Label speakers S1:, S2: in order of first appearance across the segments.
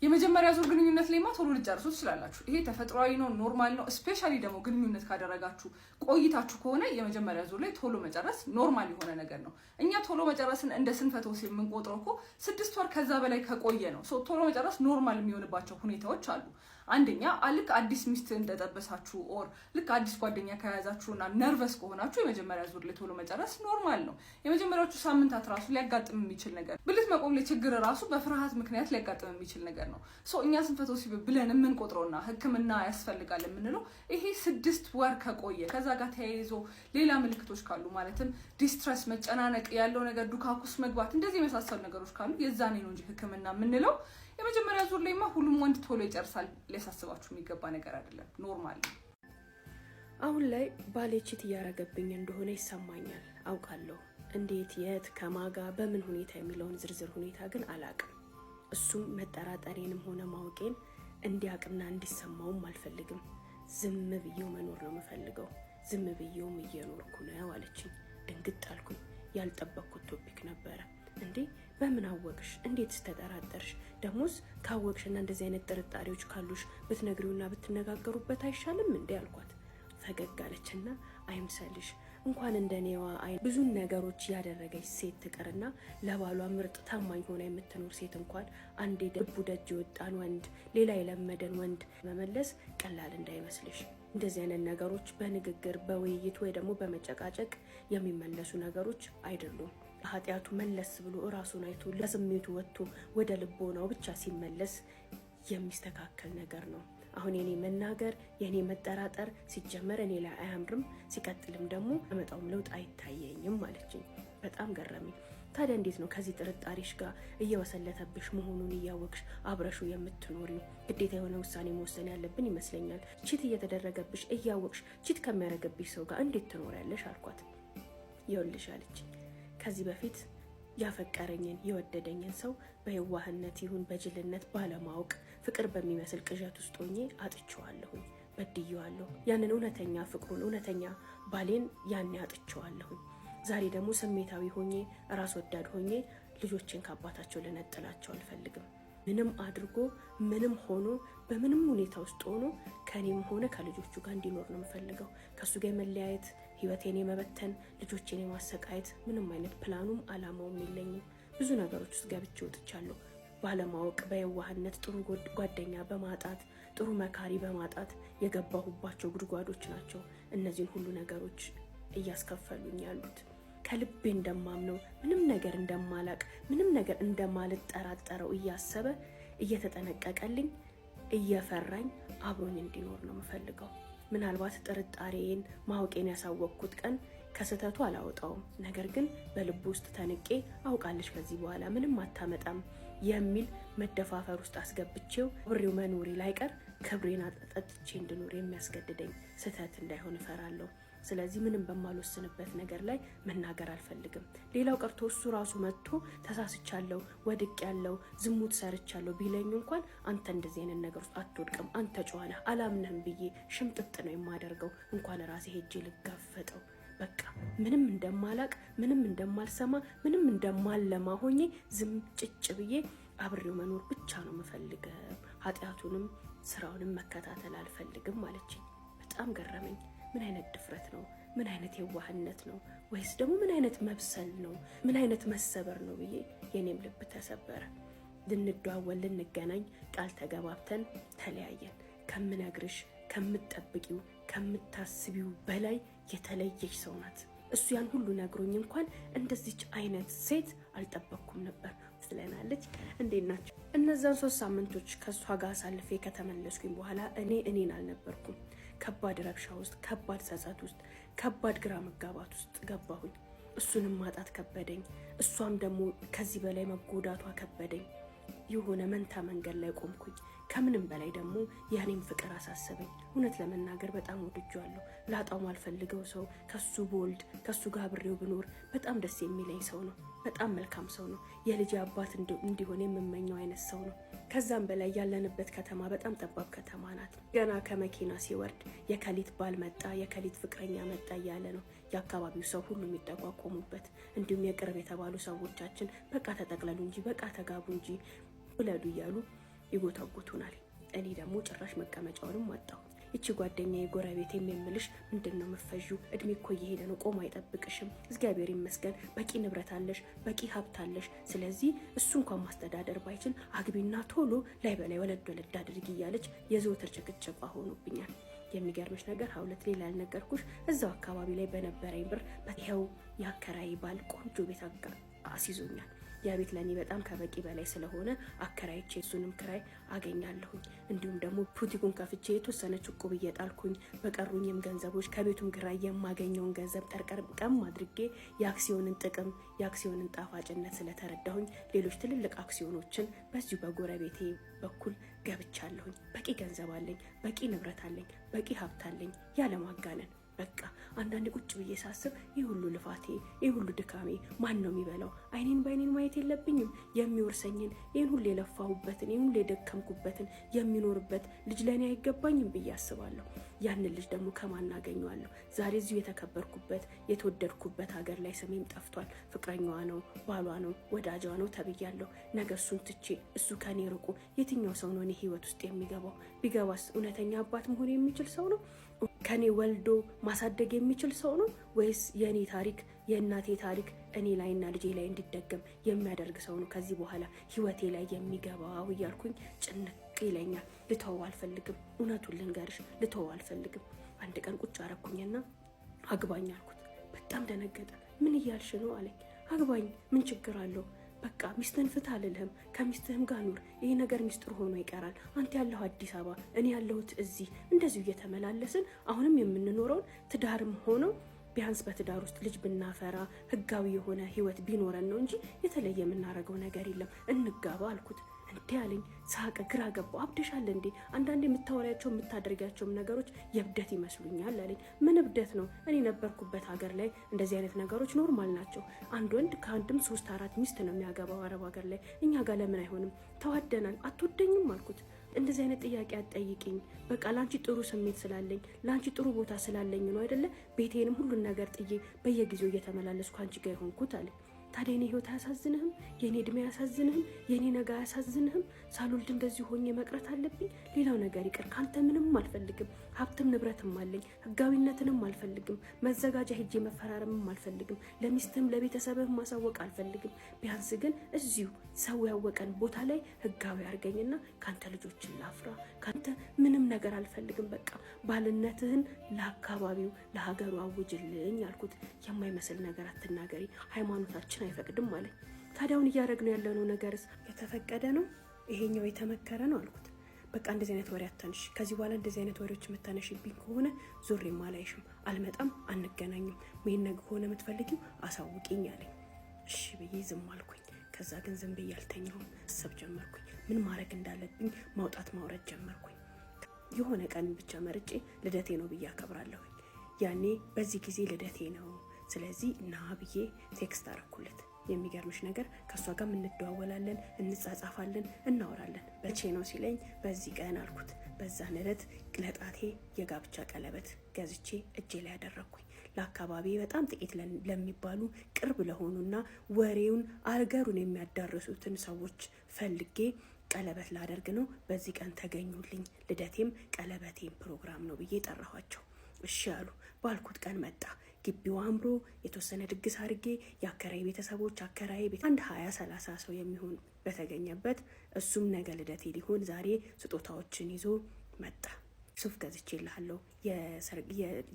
S1: የመጀመሪያ ዙር ግንኙነት ላይማ ቶሎ ልጨርሱ ትችላላችሁ። ይሄ ተፈጥሯዊ ነው፣ ኖርማል ነው። ስፔሻሊ ደግሞ ግንኙነት ካደረጋችሁ ቆይታችሁ ከሆነ የመጀመሪያ ዙር ላይ ቶሎ መጨረስ ኖርማል የሆነ ነገር ነው። እኛ ቶሎ መጨረስን እንደ ስንፈት ወሲብ የምንቆጥረው እኮ 6 ወር ከዛ በላይ ከቆየ ነው። ቶሎ መጨረስ ኖርማል የሚሆንባቸው ሁኔታዎች አሉ። አንደኛ ልክ አዲስ ሚስት እንደጠበሳችሁ ኦር ልክ አዲስ ጓደኛ ከያዛችሁና ነርቨስ ከሆናችሁ የመጀመሪያ ዙር ላይ ቶሎ መጨረስ ኖርማል ነው። የመጀመሪያዎቹ ሳምንታት ራሱ ሊያጋጥም የሚችል ነገር፣ ብልት መቆም ላይ ችግር ራሱ በፍርሃት ምክንያት ሊያጋጥም የሚችል ነገር ነው። እኛ ስንፈት ወሲብ ብለን የምንቆጥረውና ሕክምና ያስፈልጋል የምንለው ይሄ 6 ወር ከቆየ ከዛ ጋር ተያይዞ ሌላ ምልክቶች ካሉ ማለትም ዲስትረስ፣ መጨናነቅ ያለው ነገር፣ ዱካኩስ መግባት፣ እንደዚህ የመሳሰሉ ነገሮች ካሉ የዛኔ ነው እንጂ ሕክምና የምንለው። የመጀመሪያ ዙር ላይማ ሁሉም ወንድ ቶሎ ይጨርሳል። ሊያሳስባችሁ የሚገባ ነገር አይደለም፣ ኖርማል ነው።
S2: አሁን ላይ ባሌ ቺት እያረገብኝ እንደሆነ ይሰማኛል። አውቃለሁ እንዴት፣ የት፣ ከማጋ፣ በምን ሁኔታ የሚለውን ዝርዝር ሁኔታ ግን አላቅም። እሱም መጠራጠሬንም ሆነ ማወቄን እንዲያቅና እንዲሰማውም አልፈልግም። ዝም ብዬው መኖር ነው የምፈልገው። ዝም ብዬውም እየኖርኩ ነው አለችኝ። ድንግጥ አልኩኝ። ያልጠበቅኩት ቶፒክ ነበረ። እንዴ በምን አወቅሽ? እንዴት ተጠራጠርሽ? ደሞስ ካወቅሽና እንደዚህ አይነት ጥርጣሬዎች ካሉሽ ብትነግሪውና ብትነጋገሩበት አይሻልም እንዴ አልኳት። ፈገግ አለችና አይምሰልሽ፣ እንኳን እንደኔዋ ብዙ ነገሮች ያደረገች ሴት ትቀርና ለባሏ ምርጥ ታማኝ ሆና የምትኖር ሴት እንኳን አንዴ ልቡ ደጅ የወጣን ወንድ፣ ሌላ የለመደን ወንድ መመለስ ቀላል እንዳይመስልሽ። እንደዚህ አይነት ነገሮች በንግግር በውይይት ወይ ደግሞ በመጨቃጨቅ የሚመለሱ ነገሮች አይደሉም። ኃጢያቱ መለስ ብሎ ራሱን አይቶ ለስሜቱ ወጥቶ ወደ ልቦናው ብቻ ሲመለስ የሚስተካከል ነገር ነው። አሁን የኔ መናገር የኔ መጠራጠር ሲጀመር እኔ ላይ አያምርም፣ ሲቀጥልም ደግሞ አመጣውም ለውጥ አይታየኝም ማለችኝ። በጣም ገረመኝ። ታዲያ እንዴት ነው ከዚህ ጥርጣሬሽ ጋር እየወሰለተብሽ መሆኑን እያወቅሽ አብረሹ የምትኖሪው? ግዴታ የሆነ ውሳኔ መወሰን ያለብን ይመስለኛል። ቺት እየተደረገብሽ እያወቅሽ ቺት ከሚያደርገብሽ ሰው ጋር እንዴት ትኖሪያለሽ አልኳት። ይኸውልሽ አለችኝ፣ ከዚህ በፊት ያፈቀረኝን የወደደኝን ሰው በየዋህነት ይሁን በጅልነት ባለማወቅ ፍቅር በሚመስል ቅዠት ውስጥ ሆኜ አጥቼዋለሁ፣ በድዬዋለሁ። ያንን እውነተኛ ፍቅሩን እውነተኛ ባሌን ያኔ አጥቼዋለሁ። ዛሬ ደግሞ ስሜታዊ ሆኜ ራስ ወዳድ ሆኜ ልጆችን ከአባታቸው ልነጥላቸው አልፈልግም። ምንም አድርጎ ምንም ሆኖ በምንም ሁኔታ ውስጥ ሆኖ ከኔም ሆነ ከልጆቹ ጋር እንዲኖር ነው የምፈልገው። ከሱ ጋር መለያየት፣ ህይወቴን የመበተን፣ ልጆቼን የማሰቃየት ምንም አይነት ፕላኑም አላማውም የለኝም። ብዙ ነገሮች ውስጥ ገብቼ ወጥቻለሁ። ባለማወቅ በየዋህነት ጥሩ ጓደኛ በማጣት ጥሩ መካሪ በማጣት የገባሁባቸው ጉድጓዶች ናቸው እነዚህን ሁሉ ነገሮች እያስከፈሉኝ ያሉት። ከልቤ እንደማምነው ምንም ነገር እንደማላቅ ምንም ነገር እንደማልጠራጠረው እያሰበ እየተጠነቀቀልኝ እየፈራኝ አብሮኝ እንዲኖር ነው የምፈልገው። ምናልባት ጥርጣሬን ማወቄን ያሳወቅኩት ቀን ከስተቱ አላወጣውም። ነገር ግን በልብ ውስጥ ተንቄ አውቃለች ከዚህ በኋላ ምንም አታመጣም የሚል መደፋፈር ውስጥ አስገብቼው አብሬው መኖሬ ላይቀር ክብሬን አጠጥቼ እንድኖር የሚያስገድደኝ ስተት እንዳይሆን እፈራለሁ። ስለዚህ ምንም በማልወስንበት ነገር ላይ መናገር አልፈልግም። ሌላው ቀርቶ እሱ ራሱ መጥቶ ተሳስቻለሁ፣ ወድቄያለሁ፣ ዝሙት ሰርቻለሁ ቢለኝ እንኳን አንተ እንደዚህ አይነት ነገር ውስጥ አትወድቅም፣ አንተ ጨዋ ነህ፣ አላምንህም ብዬ ሽምጥጥ ነው የማደርገው። እንኳን ራሴ ሄጄ ልጋፈጠው። በቃ ምንም እንደማላቅ ምንም እንደማልሰማ ምንም እንደማልለማ ሆኜ ዝም ጭጭ ብዬ አብሬው መኖር ብቻ ነው የምፈልገው። ኃጢያቱንም ስራውንም መከታተል አልፈልግም ማለችኝ። በጣም ገረመኝ። ምን አይነት ድፍረት ነው? ምን አይነት የዋህነት ነው? ወይስ ደግሞ ምን አይነት መብሰል ነው? ምን አይነት መሰበር ነው ብዬ የኔም ልብ ተሰበረ። ልንደዋወል ልንገናኝ ቃል ተገባብተን ተለያየን። ከምነግርሽ ከምትጠብቂው ከምታስቢው በላይ የተለየች ሰው ናት። እሱ ያን ሁሉ ነግሮኝ እንኳን እንደዚች አይነት ሴት አልጠበቅኩም ነበር ስለናለች። እንዴት ናቸው? እነዛን 3 ሳምንቶች ከሷ ጋር አሳልፌ ከተመለስኩኝ በኋላ እኔን አልነበርኩም። ከባድ ረብሻ ውስጥ፣ ከባድ ጸጸት ውስጥ፣ ከባድ ግራ መጋባት ውስጥ ገባሁኝ። እሱንም ማጣት ከበደኝ፣ እሷም ደግሞ ከዚህ በላይ መጎዳቷ ከበደኝ። የሆነ መንታ መንገድ ላይ ቆምኩኝ። ከምንም በላይ ደግሞ ያኔም ፍቅር አሳሰበኝ። እውነት ለመናገር በጣም ወድጄዋለሁ። ላጣው ማልፈልገው ሰው፣ ከሱ ቦልድ ከሱ ጋር አብሬው ብኖር በጣም ደስ የሚለኝ ሰው ነው። በጣም መልካም ሰው ነው። የልጅ አባት እንዲሆን የምመኘው አይነት ሰው ነው። ከዛም በላይ ያለንበት ከተማ በጣም ጠባብ ከተማ ናት። ገና ከመኪና ሲወርድ የከሊት ባል መጣ፣ የከሊት ፍቅረኛ መጣ እያለ ነው የአካባቢው ሰው ሁሉ የሚጠቋቆሙበት። እንዲሁም የቅርብ የተባሉ ሰዎቻችን በቃ ተጠቅለሉ እንጂ በቃ ተጋቡ እንጂ ውለዱ እያሉ ይጎተጉቱናል። እኔ ደግሞ ጭራሽ መቀመጫውንም አጣሁ። ይቺ ጓደኛዬ ጎረቤት የምልሽ ምንድነው መፈዡ? እድሜ እኮ እየሄደ ነው፣ ቆሞ አይጠብቅሽም። እግዚአብሔር ይመስገን በቂ ንብረት አለሽ፣ በቂ ሀብት አለሽ። ስለዚህ እሱ እንኳን ማስተዳደር ባይችል አግቢና ቶሎ ላይ በላይ ወለድ ወለድ አድርጊ እያለች የዘወትር ጭቅጭቋ ሆኖብኛል። የሚገርምሽ ነገር ሀውለት ሌላ ያልነገርኩሽ እዛው አካባቢ ላይ በነበረኝ ብር ይኸው የአከራይ ባል ቆንጆ ቤት አስይዞኛል። ያ ቤት ለኔ በጣም ከበቂ በላይ ስለሆነ አከራይቼ እሱንም ክራይ አገኛለሁኝ። እንዲሁም ደግሞ ፑቲኩን ከፍቼ የተወሰነች ዕቁብ እየጣልኩኝ በቀሩኝም ገንዘቦች ከቤቱም ክራይ የማገኘውን ገንዘብ ጠርቀም አድርጌ የአክሲዮንን ጥቅም የአክሲዮንን ጣፋጭነት ስለተረዳሁኝ ሌሎች ትልልቅ አክሲዮኖችን በዚሁ በጎረቤቴ በኩል ገብቻለሁኝ። በቂ ገንዘብ አለኝ፣ በቂ ንብረት አለኝ፣ በቂ ሀብት አለኝ ያለማጋነን። በቃ አንዳንዴ ቁጭ ብዬ ሳስብ ይህ ሁሉ ልፋቴ ይህ ሁሉ ድካሜ ማን ነው የሚበላው? አይኔን በአይኔን ማየት የለብኝም? የሚወርሰኝን ይህን ሁሉ የለፋሁበትን ይህን ሁሉ የደከምኩበትን የሚኖርበት ልጅ ለእኔ አይገባኝም ብዬ አስባለሁ። ያንን ልጅ ደግሞ ከማን አገኘዋለሁ? ዛሬ እዚሁ የተከበርኩበት የተወደድኩበት ሀገር ላይ ስሜም ጠፍቷል። ፍቅረኛዋ ነው፣ ባሏ ነው፣ ወዳጇ ነው ተብያለሁ። ነገር እሱን ትቼ እሱ ከኔ ርቁ የትኛው ሰው ነው እኔ ህይወት ውስጥ የሚገባው? ቢገባስ እውነተኛ አባት መሆን የሚችል ሰው ነው? ከኔ ወልዶ ማሳደግ የሚችል ሰው ነው? ወይስ የእኔ ታሪክ የእናቴ ታሪክ እኔ ላይና ልጄ ላይ እንዲደገም የሚያደርግ ሰው ነው ከዚህ በኋላ ህይወቴ ላይ የሚገባው እያልኩኝ ጭንቅ ይለኛል። ልተወው አልፈልግም። እውነቱን ልንገርሽ ልተወው አልፈልግም። አንድ ቀን ቁጭ አረኩኝና አግባኝ አልኩት። በጣም ደነገጠ። ምን እያልሽ ነው አለኝ። አግባኝ፣ ምን ችግር አለው? በቃ ሚስትህን ፍታ አልልህም፣ ከሚስትህም ጋር ኑር። ይሄ ነገር ሚስጥር ሆኖ ይቀራል። አንተ ያለኸው አዲስ አበባ፣ እኔ ያለሁት እዚህ። እንደዚሁ እየተመላለስን አሁንም የምንኖረውን ትዳርም ሆነው ቢያንስ በትዳር ውስጥ ልጅ ብናፈራ ህጋዊ የሆነ ህይወት ቢኖረን ነው እንጂ የተለየ የምናደርገው ነገር የለም። እንጋባ አልኩት። እንዴ አለኝ። ሳቀ። ግራ ገባው። አብደሻል እንዴ? አንዳንዴ የምታወሪያቸው የምታደርጋቸውም ነገሮች የእብደት ይመስሉኛል አለኝ። ምን እብደት ነው? እኔ ነበርኩበት ሀገር ላይ እንደዚህ አይነት ነገሮች ኖርማል ናቸው። አንድ ወንድ ከአንድም 3-4 ሚስት ነው የሚያገባው አረብ ሀገር ላይ። እኛ ጋር ለምን አይሆንም? ተዋደናል። አትወደኝም አልኩት። እንደዚህ አይነት ጥያቄ አትጠይቂኝ። በቃ ላንቺ ጥሩ ስሜት ስላለኝ ላንቺ ጥሩ ቦታ ስላለኝ ነው አይደለ ቤቴንም ሁሉን ነገር ጥዬ በየጊዜው እየተመላለስኩ አንቺ ጋር ሆንኩት አለኝ። ታዲያ የኔ ህይወት አያሳዝንህም? የኔ እድሜ አያሳዝንህም? የኔ ነገ አያሳዝንህም? ሳልወልድ እንደዚህ ሆኜ መቅረት አለብኝ? ሌላው ነገር ይቅር፣ ካንተ ምንም አልፈልግም። ሀብትም ንብረትም አለኝ። ህጋዊነትንም አልፈልግም። መዘጋጃ ሄጄ መፈራረምም አልፈልግም። ለሚስትም ለቤተሰብህም ማሳወቅ አልፈልግም። ቢያንስ ግን እዚሁ ሰው ያወቀን ቦታ ላይ ህጋዊ አድርገኝና ካንተ ልጆችን ላፍራ። ካንተ ምንም ነገር አልፈልግም። በቃ ባልነትህን ለአካባቢው ለሀገሩ አውጅልኝ አልኩት። የማይመስል ነገር አትናገሪ፣ ሃይማኖታችን አይፈቅድም ማለት። ታዲያውን እያደረግነው ያለነው ነገርስ የተፈቀደ ነው? ይሄኛው የተመከረ ነው አልኩት። በቃ እንደዚህ አይነት ወሬ አታንሽ። ከዚህ በኋላ እንደዚህ አይነት ወሬዎች የምታነሽብኝ ከሆነ ዞሬም አላይሽም፣ አልመጣም፣ አንገናኝም። ምን ነገር ከሆነ የምትፈልጊው አሳውቂኝ አለኝ። እሺ ብዬ ዝም አልኩኝ። ከዛ ግን ዝም ብዬ አልተኛሁም። አሰብ ጀመርኩኝ። ምን ማድረግ እንዳለብኝ ማውጣት ማውረድ ጀመርኩኝ። የሆነ ቀን ብቻ መርጬ ልደቴ ነው ብዬ አከብራለሁ። ያኔ በዚህ ጊዜ ልደቴ ነው ስለዚህ እና ብዬ ቴክስት አረኩለት። የሚገርምሽ ነገር ከሷ ጋር እንደዋወላለን፣ እንጻጻፋለን፣ እናወራለን። በቼ ነው ሲለኝ በዚህ ቀን አልኩት። በዛን ዕለት ለጣቴ የጋብቻ ቀለበት ገዝቼ እጄ ላይ ያደረኩኝ። ለአካባቢ በጣም ጥቂት ለሚባሉ ቅርብ ለሆኑና ወሬውን አገሩን የሚያዳርሱትን ሰዎች ፈልጌ ቀለበት ላደርግ ነው። በዚህ ቀን ተገኙልኝ። ልደቴም ቀለበቴም ፕሮግራም ነው ብዬ ጠራኋቸው። እሺ አሉ። ባልኩት ቀን መጣ። ግቢው አምሮ የተወሰነ ድግስ አድርጌ የአከራይ ቤተሰቦች አከራይ ቤት አንድ 20-30 ሰው የሚሆን በተገኘበት እሱም ነገ ልደቴ ሊሆን ዛሬ ስጦታዎችን ይዞ መጣ። ሱፍ ገዝቼልሃለሁ፣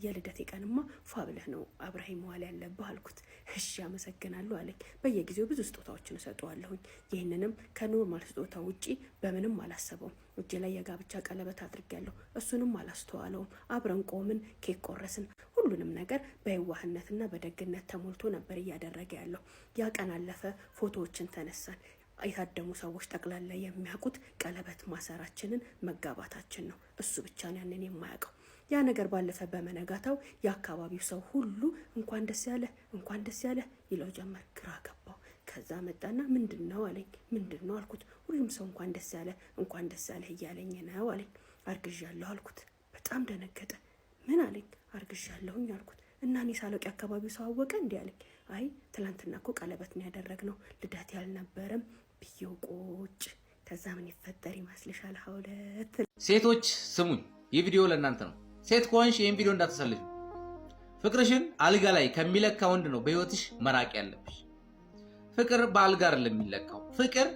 S2: የልደቴ ቀንማ ፏ ብለህ ነው አብረኸኝ መዋል ያለብህ አልኩት። እሺ አመሰግናለሁ አለኝ። በየጊዜው ብዙ ስጦታዎችን እሰጠዋለሁኝ። ይህንንም ከኖርማል ስጦታ ውጪ በምንም አላሰበውም። እጄ ላይ የጋብቻ ቀለበት አድርጌያለሁ። እሱንም አላስተዋለውም። አብረን ቆምን፣ ኬክ ቆረስን። ሁሉንም ነገር በየዋህነትና በደግነት ተሞልቶ ነበር እያደረገ ያለው። ያ ቀን አለፈ። ፎቶዎችን ተነሳን። የታደሙ ሰዎች ጠቅላላ የሚያውቁት ቀለበት ማሰራችንን መጋባታችን ነው። እሱ ብቻ ነው ያንን የማያውቀው። ያ ነገር ባለፈ በመነጋታው የአካባቢው ሰው ሁሉ እንኳን ደስ ያለህ እንኳን ደስ ያለህ ይለው ጀመር። ግራ ገባው። ከዛ መጣና ምንድነው አለኝ። ምንድነው አልኩት። ሁሉም ሰው እንኳን ደስ ያለህ እያለኝ ነው አለኝ። አርግዣለሁ አልኩት። በጣም ደነገጠ። ምን አለኝ? አርግዣለሁኝ አልኩት። እና እኔ ሳለቅ የአካባቢው ሰው አወቀ እንዲህ አለኝ። አይ ትላንትና እኮ ቀለበት ነው ያደረግነው ልደት ያልነበረም ብዬው ቁጭ። ከዛ ምን ይፈጠር ይመስልሻል? ሀውለት
S3: ሴቶች ስሙኝ፣ ይህ ቪዲዮ ለእናንተ ነው። ሴት ከሆንሽ ይህን ቪዲዮ እንዳትሰልች። ፍቅርሽን አልጋ ላይ ከሚለካ ወንድ ነው በህይወትሽ መራቅ ያለብሽ። ፍቅር በአልጋ አይደለም የሚለካው። ፍቅር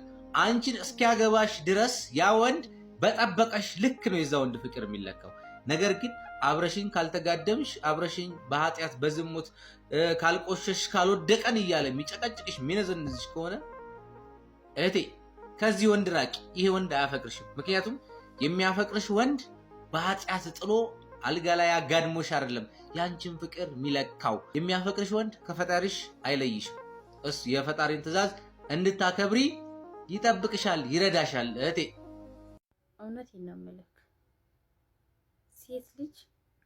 S3: አንቺን እስኪያገባሽ ድረስ ያ ወንድ በጠበቀሽ ልክ ነው የዛ ወንድ ፍቅር የሚለካው። ነገር ግን አብረሽኝ ካልተጋደምሽ፣ አብረሽኝ በኃጢአት በዝሙት ካልቆሸሽ ካልወደቀን እያለ የሚጨቀጭቅሽ የሚነዘንዝሽ ከሆነ እህቴ ከዚህ ወንድ ራቂ። ይሄ ወንድ አያፈቅርሽም። ምክንያቱም የሚያፈቅርሽ ወንድ በኃጢአት ጥሎ አልጋ ላይ አጋድሞሽ አይደለም ያንቺን ፍቅር የሚለካው። የሚያፈቅርሽ ወንድ ከፈጣሪሽ አይለይሽም። እሱ የፈጣሪን ትእዛዝ እንድታከብሪ ይጠብቅሻል፣ ይረዳሻል። እህቴ
S4: እውነቴን ነው የምልህ፣ ሴት ልጅ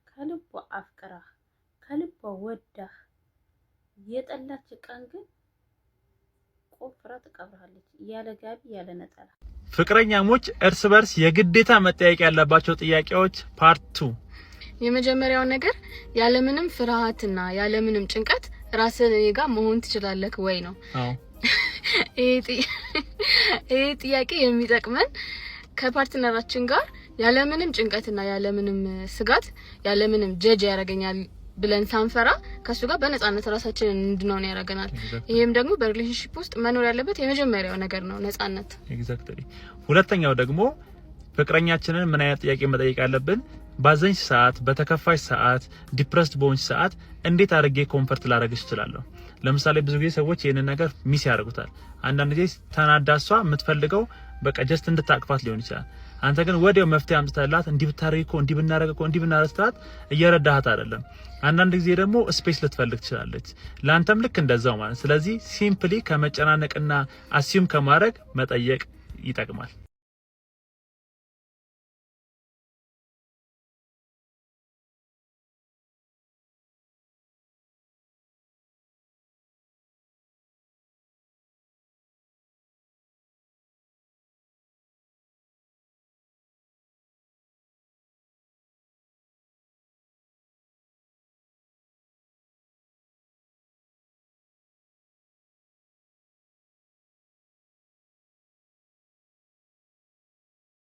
S4: ከልቧ አፍቅራህ ከልቧ ወዳህ የጠላች ቀን ግን ቆፍራ ትቀብራለች፣ ያለ ጋቢ ያለ ነጠላ።
S5: ፍቅረኛሞች እርስ በርስ የግዴታ መጠያየቅ ያለባቸው ጥያቄዎች ፓርት 2።
S6: የመጀመሪያው ነገር ያለምንም ፍርሃትና ያለምንም ጭንቀት ራስህ ጋር መሆን ትችላለህ ወይ ነው።
S5: አዎ
S6: ይሄ ጥያቄ የሚጠቅመን ከፓርትነራችን ጋር ያለምንም ጭንቀትና ያለምንም ስጋት ያለምንም ጀጅ ያደርገኛል ብለን ሳንፈራ ከሱ ጋር በነፃነት ራሳችንን እንድንሆን ያደርገናል። ይሄም ደግሞ በሪሌሽንሺፕ ውስጥ መኖር ያለበት የመጀመሪያው ነገር ነው፣ ነፃነት።
S5: ኤግዛክትሊ። ሁለተኛው ደግሞ ፍቅረኛችንን ምን አይነት ጥያቄ መጠየቅ ያለብን? ባዘንሽ ሰዓት፣ በተከፋሽ ሰዓት፣ ዲፕረስድ በሆንሽ ሰዓት እንዴት አድርጌ ኮምፈርት ላደርግሽ እችላለሁ? ለምሳሌ ብዙ ጊዜ ሰዎች ይሄንን ነገር ሚስ ያደርጉታል። አንዳንድ ጊዜ ተናዳሷ የምትፈልገው በቃ ጀስት እንድታቅፋት ሊሆን ይችላል። አንተ ግን ወዲያው መፍትሄ አምጥተላት እንዲህ ብታረግ እኮ እንዲህ ብናረግ እኮ እንዲህ ብናረስታት እየረዳሃት አይደለም። አንዳንድ ጊዜ ደግሞ ስፔስ ልትፈልግ ትችላለች፣ ላንተም ልክ እንደዛው ማለት። ስለዚህ ሲምፕሊ ከመጨናነቅና አሲዩም ከማድረግ መጠየቅ ይጠቅማል።